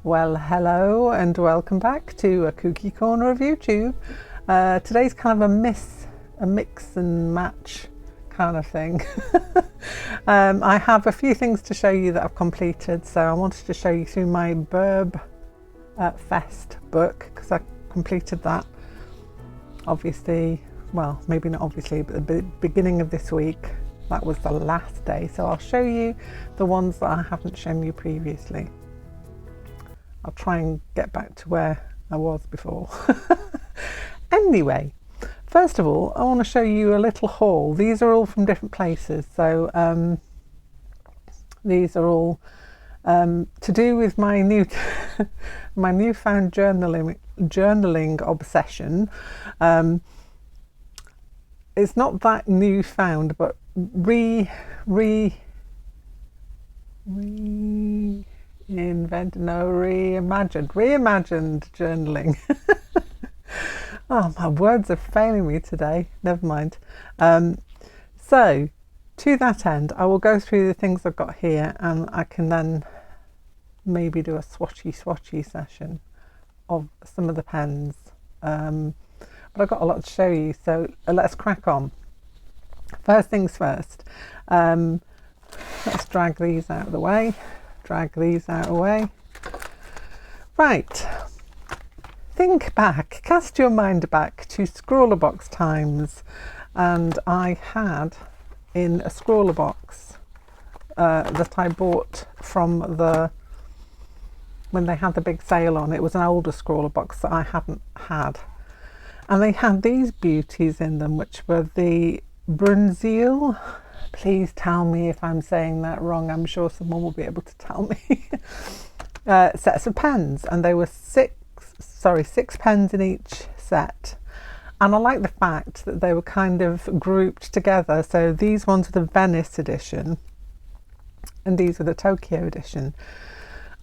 Well, hello and welcome back to a Kooky corner of YouTube. Today's kind of a mix and match kind of thing. I have a few things to show you that I've completed, so I wanted to show you through my Burb Fest book because I completed that obviously, well, maybe not obviously, but the beginning of this week. That was the last day, so I'll show you the ones that I haven't shown you previously. I'll try and get back to where I was before. Anyway, first of all, I want to show you a little haul. These are all from different places, so these are all to do with my my newfound journaling obsession. It's not that newfound, but reimagined journaling. Oh, my words are failing me today. Never mind. So to that end, I will go through the things I've got here, and I can then maybe do a swatchy session of some of the pens. But I've got a lot to show you, so let's crack on. First things first, let's drag these out of the way. Right, think back, cast your mind back to scrawler box times, and I had in a scrawler box that I bought from when they had the big sale on. It was an older scrawler box that I hadn't had, and they had these beauties in them, which were the Bruynzeel. Please tell me if I'm saying that wrong. I'm sure someone will be able to tell me. Sets of pens, and they were six pens in each set. And I like the fact that they were kind of grouped together. So these ones are the Venice edition, and these are the Tokyo edition.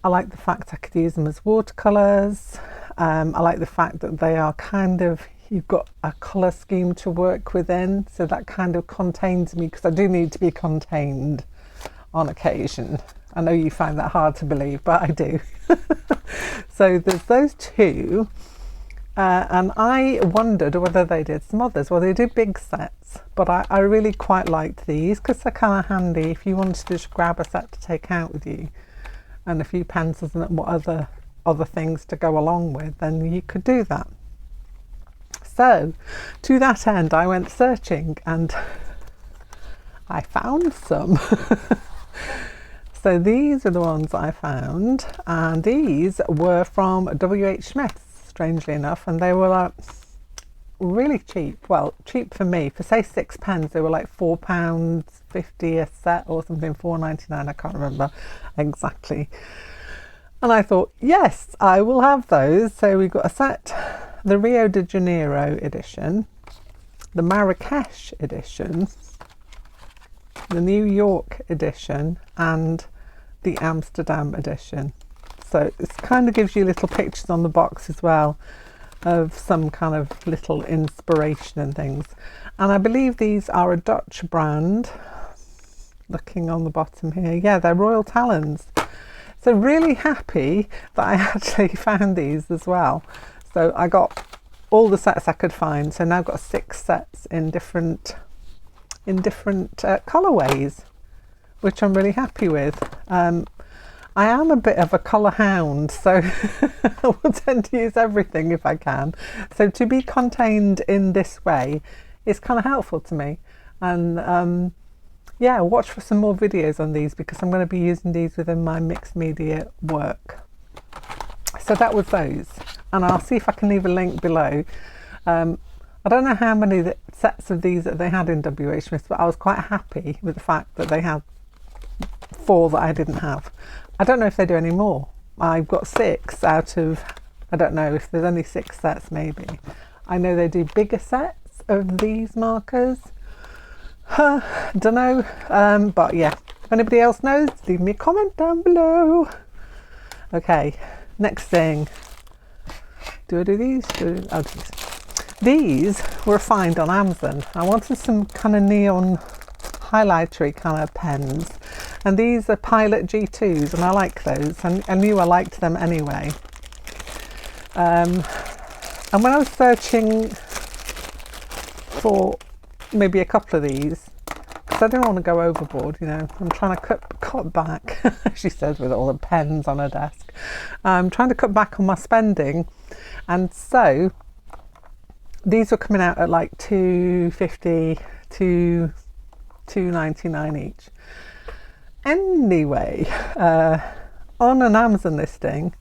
I like the fact I could use them as watercolours. I like the fact that they are kind of, you've got a colour scheme to work within, so that kind of contains me, because I do need to be contained on occasion. I know you find that hard to believe, but I do. So there's those two, and I wondered whether they did some others. Well, they do big sets, but I really quite liked these because they're kind of handy if you wanted to just grab a set to take out with you, and a few pencils and what other things to go along with, then you could do that. So to that end, I went searching and I found some. So these are the ones I found, and these were from WH Smith's, strangely enough, and they were like really cheap. Well, cheap for me. For say 6 pens, they were like £4.50 a set or something, £4.99, I can't remember exactly. And I thought, yes, I will have those. So we got a set, the Rio de Janeiro edition, the Marrakesh edition, the New York edition, and the Amsterdam edition. So it kind of gives you little pictures on the box as well of some kind of little inspiration and things. And I believe these are a Dutch brand. Looking on the bottom here, yeah, they're Royal Talons. So really happy that I actually found these as well. So I got all the sets I could find. So now I've got 6 sets in different colourways, which I'm really happy with. I am a bit of a colour hound, so I will tend to use everything if I can. So to be contained in this way is kind of helpful to me. And yeah, watch for some more videos on these, because I'm going to be using these within my mixed media work. So that was those, and I'll see if I can leave a link below. I don't know how many sets of these that they had in WH Smith, but I was quite happy with the fact that they had 4 that I didn't have. I don't know if they do any more. I've got 6 out of, I don't know if there's only 6 sets maybe. I know they do bigger sets of these markers. Don't know, but yeah, if anybody else knows, leave me a comment down below. Okay, next thing. Do I do these? I'll do these. These were a find on Amazon. I wanted some kind of neon highlightery kind of pens, And these are Pilot G2s, and I like those. And I knew I liked them anyway. And when I was searching for maybe a couple of these, because I didn't want to go overboard, you know, I'm trying to cut back, she says with all the pens on her desk. I'm trying to cut back on my spending, and so these were coming out at like $2.50 to $2.99 each. Anyway, on an Amazon listing,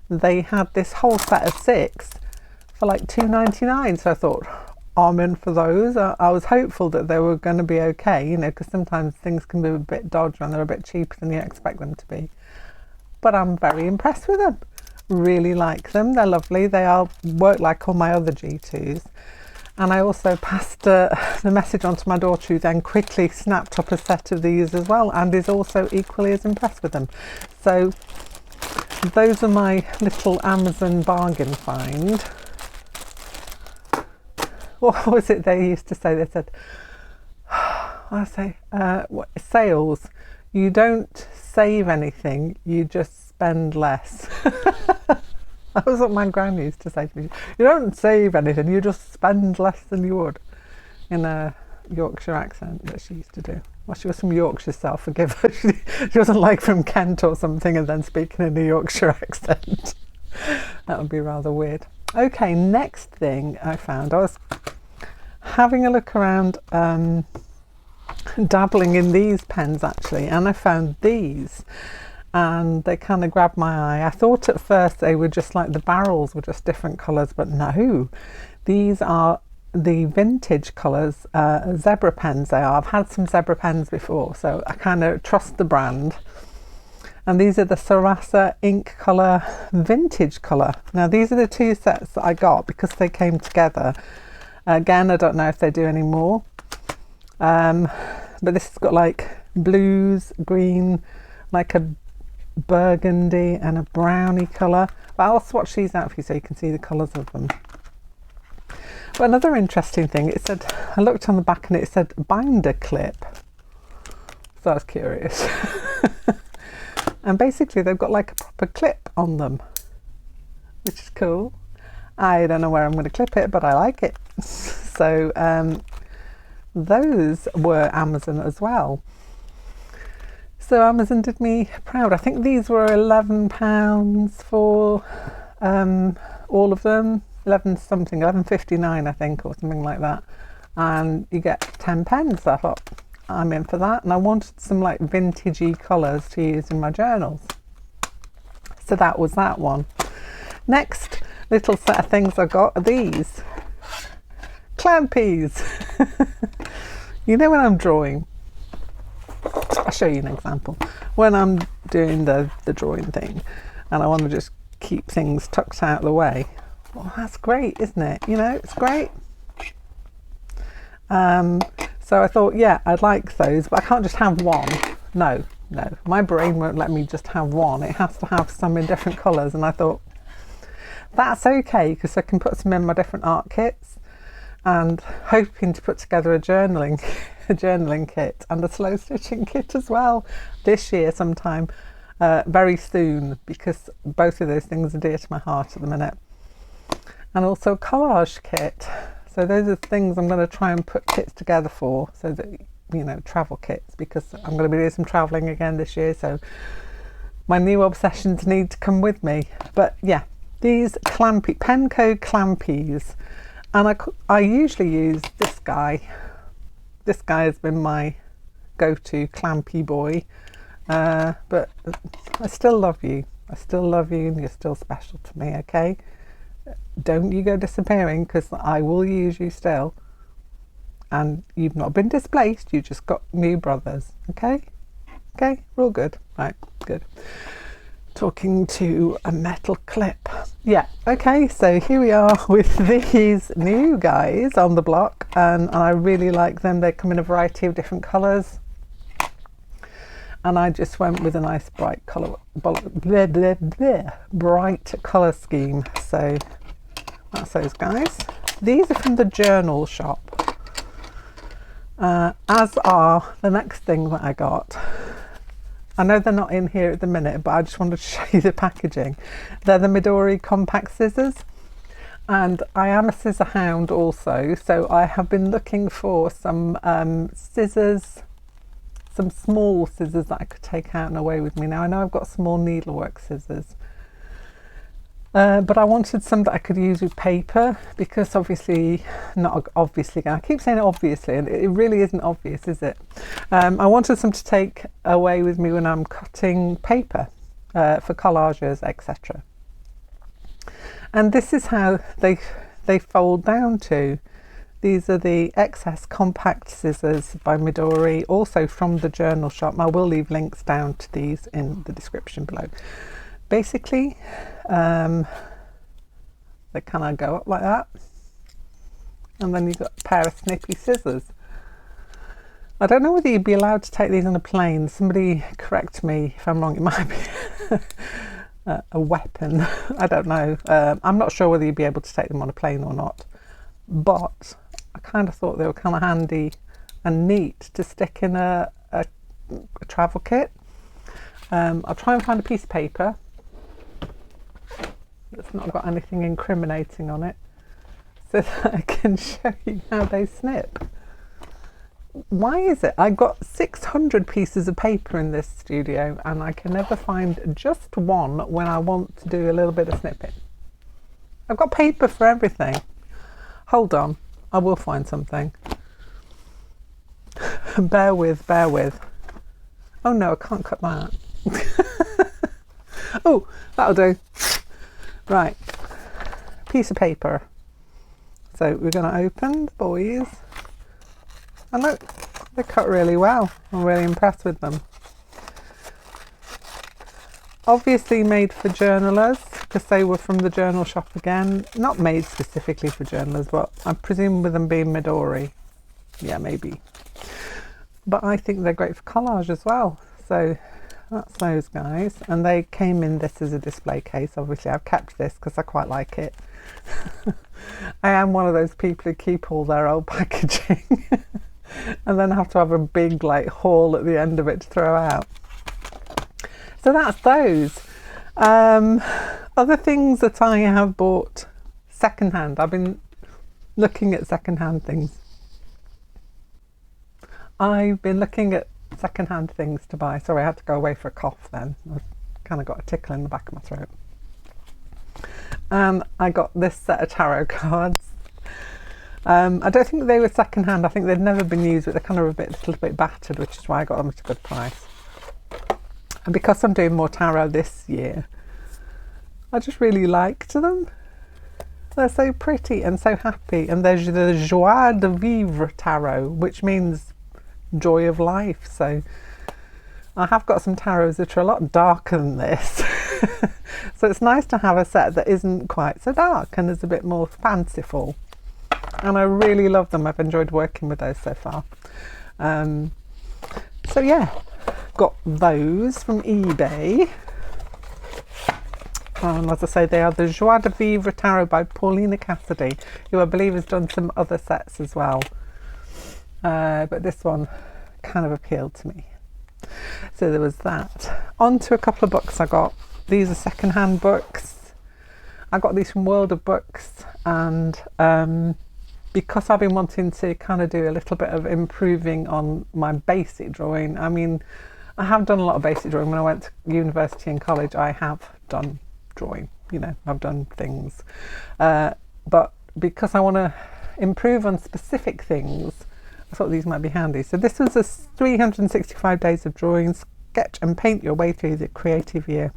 they had this whole set of 6 for like $2.99. So I thought, I'm in for those. I was hopeful that they were going to be okay, you know, because sometimes things can be a bit dodgy and they're a bit cheaper than you expect them to be. But I'm very impressed with them. Really like them. They're lovely. They work like all my other G2s. And I also passed the message on to my daughter, who then quickly snapped up a set of these as well and is also equally as impressed with them. So those are my little Amazon bargain find. What was it they used to say? They said, sales. You don't save anything, you just spend less. That was what my gran used to say to me. You don't save anything, you just spend less than you would, in a Yorkshire accent that she used to do. Well, she was from Yorkshire, so I'll forgive her. She wasn't like from Kent or something and then speaking in a Yorkshire accent. That would be rather weird. Okay, next thing I found, I was having a look around, dabbling in these pens actually, and I found these. And they kind of grabbed my eye. I thought at first they were just like the barrels were just different colours, but no, these are the vintage colours, zebra pens they are. I've had some zebra pens before, so I kind of trust the brand. And these are the Sarasa Ink Colour Vintage Colour. Now these are the 2 sets that I got because they came together. Again, I don't know if they do any more. But this has got like blues, green, like a burgundy and a browny colour, but I'll swatch these out for you so you can see the colours of them. But another interesting thing, it said, I looked on the back and it said binder clip, so I was curious. And basically they've got like a proper clip on them, which is cool. I don't know where I'm going to clip it, but I like it. So those were Amazon as well. So Amazon did me proud. I think these were £11 for all of them. 11.59 I think, or something like that. And you get 10 pens. I thought, I'm in for that. And I wanted some like vintagey colours to use in my journals. So that was that one. Next little set of things I got are these. Clampies. You know when I'm drawing, I'll show you an example. When I'm doing the drawing thing and I want to just keep things tucked out of the way, well, that's great, isn't it? You know, it's great. So I thought, yeah, I'd like those, but I can't just have one. No, my brain won't let me just have one. It has to have some in different colours. And I thought, that's okay, because I can put some in my different art kits, and hoping to put together a journaling kit and a slow stitching kit as well this year sometime, very soon, because both of those things are dear to my heart at the minute. And also a collage kit. So those are things I'm going to try and put kits together for, so that, you know, travel kits, because I'm going to be doing some travelling again this year, so my new obsessions need to come with me. But yeah, these Clampy, Penco Clampies. And I usually use this guy. This guy has been my go-to Clampy boy. But I still love you. I still love you, and you're still special to me, okay? Don't you go disappearing, because I will use you still. And you've not been displaced, you just got new brothers, okay? Okay, we're all good. Right, good. Talking to a metal clip. Yeah, okay, so here we are with these new guys on the block, and I really like them. They come in a variety of different colours, and I just went with a nice bright colour, bright colour scheme. So that's those guys. These are from the Journal Shop, as are the next thing that I got. I know they're not in here at the minute, but I just wanted to show you the packaging. They're the Midori compact scissors, and I am a scissor hound also, so I have been looking for some scissors, some small scissors that I could take out and away with me. Now I know I've got small needlework scissors, but I wanted some that I could use with paper, because obviously, not obviously, I keep saying obviously, and it really isn't obvious, is it? I wanted some to take away with me when I'm cutting paper for collages, etc. And this is how they fold down to. These are the XS compact scissors by Midori, also from the journal shop. I will leave links down to these in the description below. Basically, they kind of go up like that, and then you've got a pair of snippy scissors. I don't know whether you'd be allowed to take these on a plane. Somebody correct me if I'm wrong. It might be a weapon. I don't know. I'm not sure whether you'd be able to take them on a plane or not, but I kind of thought they were kind of handy and neat to stick in a travel kit. I'll try and find a piece of paper that's not got anything incriminating on it, so that I can show you how they snip. Why is it I got 600 pieces of paper in this studio and I can never find just one when I want to do a little bit of snipping? I've got paper for everything. Hold on, I will find something. bear with. Oh no, I can't cut that. Oh, that'll do. Right, piece of paper. So we're going to open the boys. And look, they cut really well. I'm really impressed with them. Obviously made for journalers, because they were from the journal shop again. Not made specifically for journalers, but I presume with them being Midori. Yeah, maybe. But I think they're great for collage as well. So that's those guys. And they came in this as a display case. Obviously I've kept this because I quite like it. I am one of those people who keep all their old packaging and then have to have a big like haul at the end of it to throw out. So that's those. Other things that I have bought secondhand. I've been looking at secondhand things. I've been looking at secondhand things to buy. Sorry, I had to go away for a cough then. I've kind of got a tickle in the back of my throat. I got this set of tarot cards. I don't think they were secondhand. I think they'd never been used, but they're kind of a little bit battered, which is why I got them at a good price. And because I'm doing more tarot this year, I just really liked them. They're so pretty and so happy. And there's the Joie de Vivre tarot, which means joy of life. So I have got some tarots that are a lot darker than this. So it's nice to have a set that isn't quite so dark and is a bit more fanciful. And I really love them. I've enjoyed working with those so far. So yeah, got those from eBay. And as I say, they are the Joie de Vivre Tarot by Paulina Cassidy, who I believe has done some other sets as well. But this one kind of appealed to me. So there was that. On to a couple of books I got. These are second-hand books. I got these from World of Books, and because I've been wanting to kind of do a little bit of improving on my basic drawing. I mean, I have done a lot of basic drawing. When I went to university and college, I have done drawing, you know, I've done things. But because I want to improve on specific things, I thought these might be handy. So this was a 365 Days of Drawing, Sketch and Paint Your Way Through the Creative Year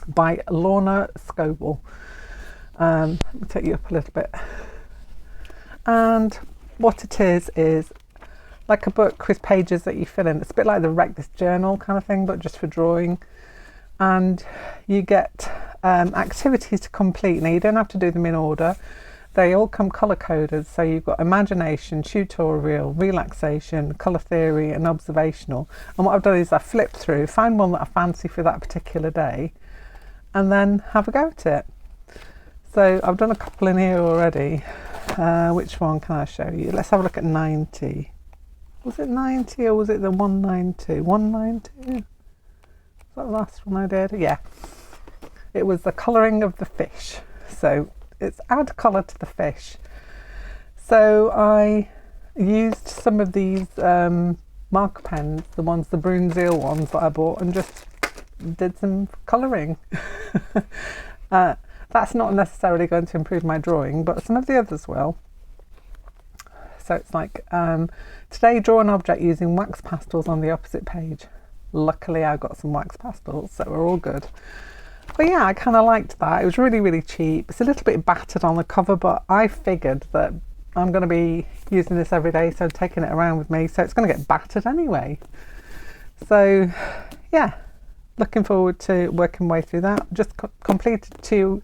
by Lorna Scoble. Let me take you up a little bit. And what it is like a book with pages that you fill in. It's a bit like the Wreck This Journal kind of thing, but just for drawing. And you get activities to complete. Now you don't have to do them in order. They all come colour coded, so you've got imagination, tutorial, relaxation, colour theory and observational. And what I've done is I flip through, find one that I fancy for that particular day, and then have a go at it. So I've done a couple in here already. Which one can I show you? Let's have a look at 90. Was it 90 or was it the 192? 192? that the last one I did? Yeah. It was the colouring of the fish. So it's add colour to the fish. So I used some of these marker pens, the Bruynzeel ones that I bought, and just did some colouring. That's not necessarily going to improve my drawing, but some of the others will. So it's like, today draw an object using wax pastels on the opposite page. Luckily I got some wax pastels, so we're all good. But yeah, I kind of liked that. It was really, really cheap. It's a little bit battered on the cover, but I figured that I'm going to be using this every day, so taking it around with me, so it's going to get battered anyway. So yeah, looking forward to working my way through that. Just completed 2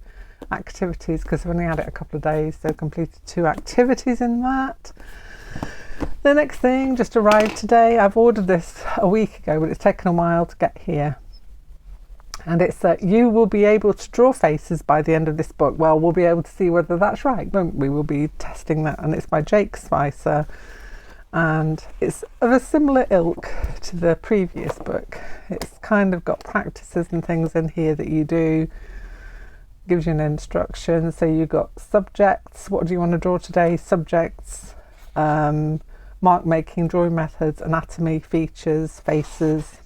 activities because I've only had it a couple of days, so completed 2 activities in that. The next thing just arrived today. I've ordered this a week ago, but it's taken a while to get here. And it's that you will be able to draw faces by the end of this book. Well, we'll be able to see whether that's right, won't we? We'll be testing that, and it's by Jake Spicer, and it's of a similar ilk to the previous book. It's kind of got practices and things in here that you do, gives you an instruction. So you've got subjects, what do you want to draw today, subjects, mark making, drawing methods, anatomy, features, faces,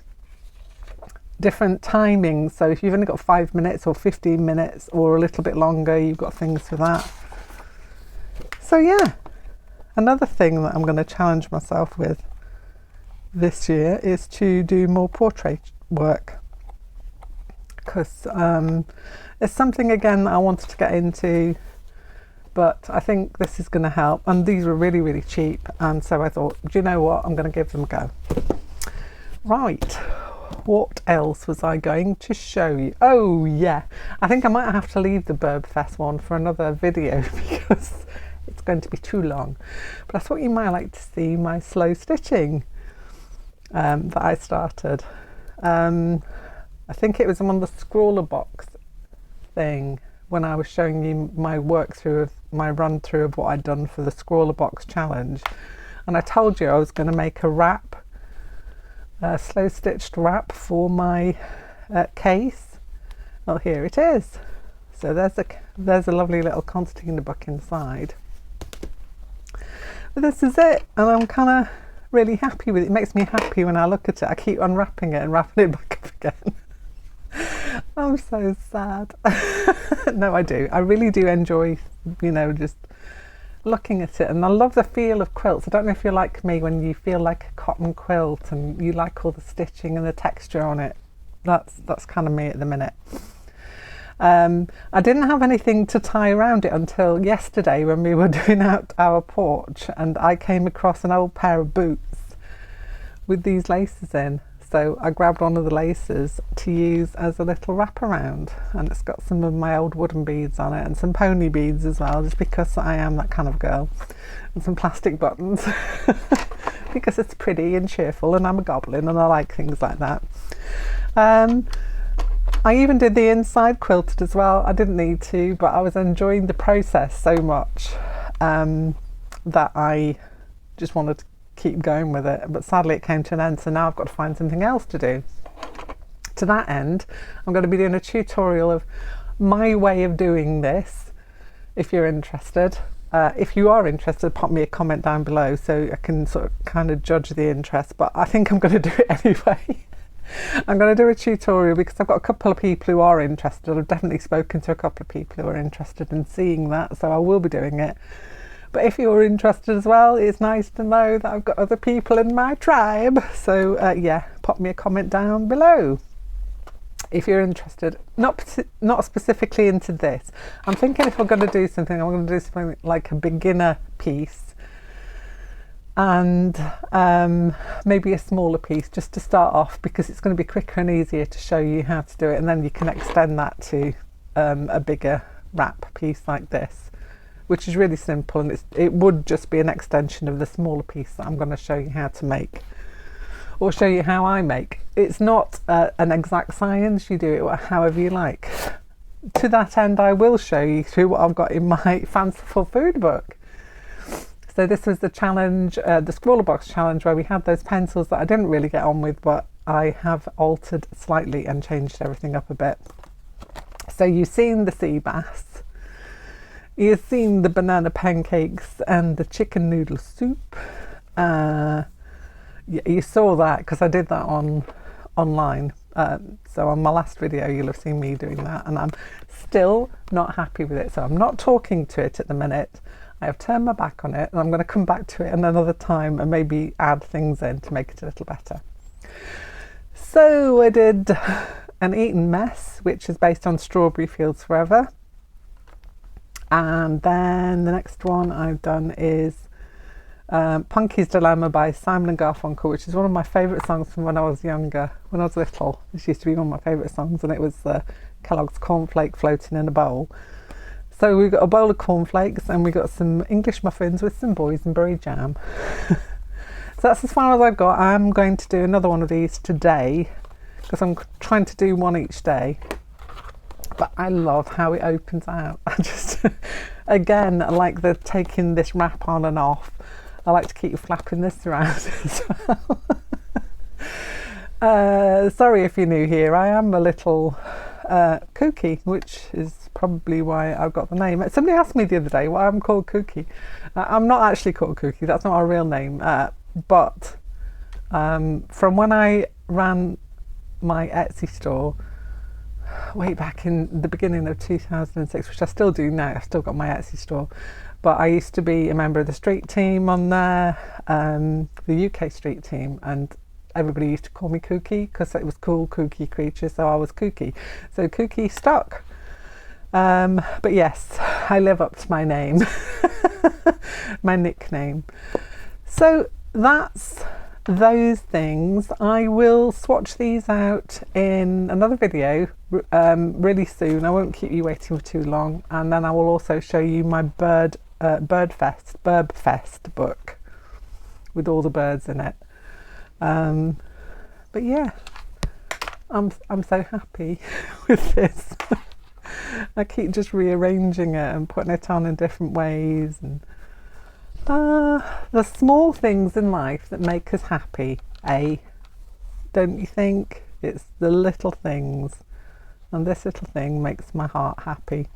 different timings. So if you've only got 5 minutes or 15 minutes or a little bit longer, you've got things for that. So yeah, another thing that I'm going to challenge myself with this year is to do more portrait work, because it's something again that I wanted to get into, but I think this is going to help, and these were really, really cheap, and so I thought, do you know what, I'm going to give them a go. Right, what else was I going to show you? Oh yeah, I think I might have to leave the Burbfest one for another video because it's going to be too long, but I thought you might like to see my slow stitching that I started. I think it was on the scrawler box thing when I was showing you my my run through of what I'd done for the scrawler box challenge, and I told you I was going to make a wrap, a slow stitched wrap for my case. Well, here it is. So there's a lovely little concertina book inside. But this is it, and I'm kind of really happy with it. It makes me happy when I look at it. I keep unwrapping it and wrapping it back up again. I'm so sad. No, I do. I really do enjoy, you know, just looking at it, and I love the feel of quilts. I don't know if you're like me when you feel like a cotton quilt and you like all the stitching and the texture on it. That's kind of me at the minute. I didn't have anything to tie around it until yesterday when we were doing out our porch, and I came across an old pair of boots with these laces in. So I grabbed one of the laces to use as a little wraparound, and it's got some of my old wooden beads on it and some pony beads as well, just because I am that kind of girl, and some plastic buttons because it's pretty and cheerful, and I'm a goblin and I like things like that. I even did the inside quilted as well. I didn't need to, but I was enjoying the process so much that I just wanted to keep going with it, but sadly it came to an end, so now I've got to find something else to do. To that end, I'm going to be doing a tutorial of my way of doing this, if you're interested. If you are interested, pop me a comment down below so I can sort of kind of judge the interest, but I think I'm going to do it anyway. I'm going to do a tutorial because I've got a couple of people who are interested. I've definitely spoken to a couple of people who are interested in seeing that, so I will be doing it. But if you're interested as well, it's nice to know that I've got other people in my tribe. So yeah, pop me a comment down below if you're interested. Not specifically into this. I'm thinking if I'm going to do something, I'm going to do something like a beginner piece, and maybe a smaller piece just to start off, because it's going to be quicker and easier to show you how to do it, and then you can extend that to a bigger wrap piece like this, which is really simple, and it would just be an extension of the smaller piece that I'm going to show you how to make, or show you how I make. It's not an exact science, you do it however you like. To that end, I will show you through what I've got in my fanciful food book. So this was the challenge, the scrawler box challenge, where we had those pencils that I didn't really get on with, but I have altered slightly and changed everything up a bit. So you've seen the sea bass, you've seen the banana pancakes and the chicken noodle soup. You saw that because I did that online. So on my last video you'll have seen me doing that, and I'm still not happy with it, so I'm not talking to it at the minute. I have turned my back on it, and I'm going to come back to it another time and maybe add things in to make it a little better. So I did an Eaten Mess, which is based on Strawberry Fields Forever, and then the next one I've done is Punky's Dilemma by Simon and Garfunkel, which is one of my favourite songs from when I was younger. When I was little, this used to be one of my favourite songs, and it was Kellogg's cornflake floating in a bowl. So we got a bowl of cornflakes and we got some English muffins with some boysenberry jam. So that's as far as I've got. I'm going to do another one of these today because I'm trying to do one each day. But I love how it opens out. I just, again, I like the taking this wrap on and off. I like to keep flapping this around as well. Sorry if you're new here. I am a little kooky, which is probably why I've got the name. Somebody asked me the other day why I'm called Kooky. I'm not actually called Kooky. That's not our real name. But from when I ran my Etsy store way back in the beginning of 2006, which I still do now, I've still got my Etsy store, but I used to be a member of the street team on there, the UK street team, and everybody used to call me Kooky because it was cool, kooky creature, so I was Kooky. So Kooky stuck. But yes, I live up to my name, my nickname. So that's those things. I will swatch these out in another video really soon. I won't keep you waiting for too long, and then I will also show you my Burb Fest book with all the birds in it. But yeah, I'm so happy with this. I keep just rearranging it and putting it on in different ways, and the small things in life that make us happy, don't you think? It's the little things, and this little thing makes my heart happy.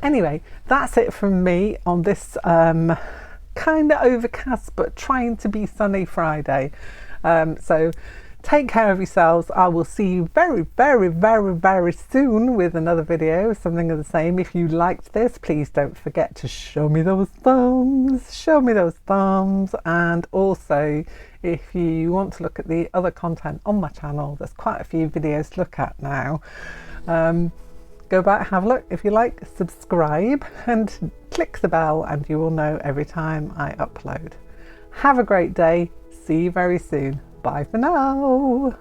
Anyway, that's it from me on this kind of overcast but trying to be sunny Friday. So take care of yourselves. I will see you very, very, very, very soon with another video, something of the same. If you liked this, please don't forget to show me those thumbs. Show me those thumbs. And also, if you want to look at the other content on my channel, there's quite a few videos to look at now. Go back, have a look. If you like, subscribe and click the bell, and you will know every time I upload. Have a great day. See you very soon. Bye for now.